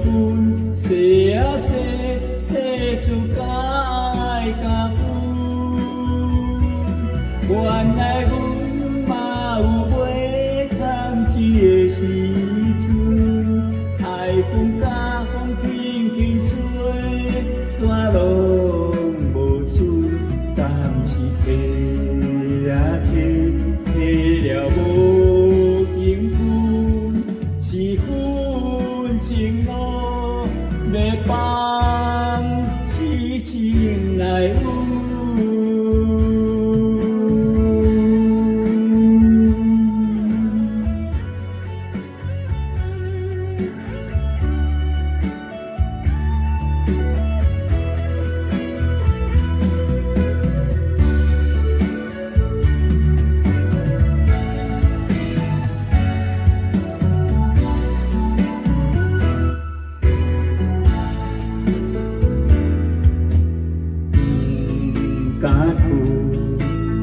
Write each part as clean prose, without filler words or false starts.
分，洗啊洗，洗出解甲分。原来阮嘛有买汤钱的时阵，爱讲甲风轻轻吹，山拢无剩，但是提啊提，提了无经分，是份情路要放痴情来阮。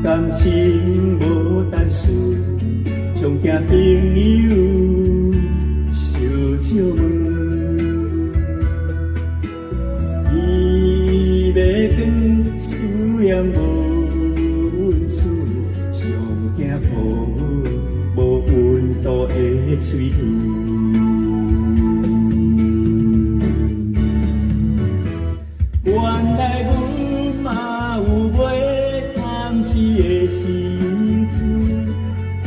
感情无单纯，上惊朋友烧酒问。伊要转，思念无温处，上惊抱无温度的嘴唇。原来阮嘛有买汤钱的时阵，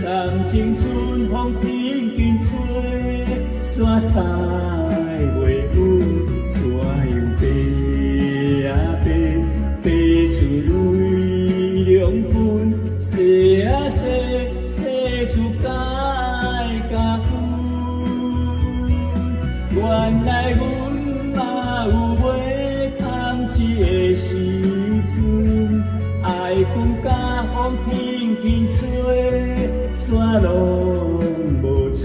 感情春风轻轻吹，山塞袂稳，怎样爬啊爬，爬出泪两分，洗啊洗，洗出解甲分。原来阮嘛有买汤钱的时阵，爱讲甲风轻轻吹，山拢无剩，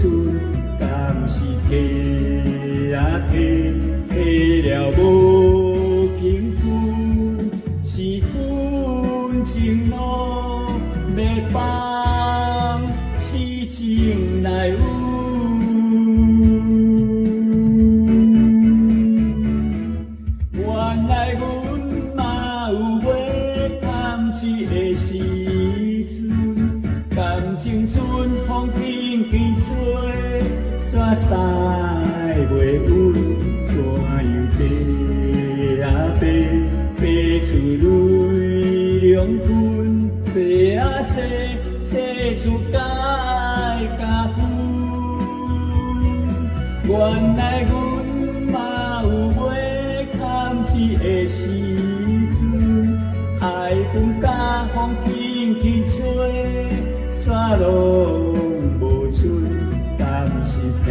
敢是提啊提，提了无经分，是份情路要放痴情来阮。原来阮嘛有买汤钱的时阵，感情春风轻轻吹，山塞袂稳，怎样爬啊爬，爬出泪两分，洗啊洗，洗出解甲分。原来阮嘛有买汤钱的时阵，爱讲甲风轻轻吹，山拢无剩，但是提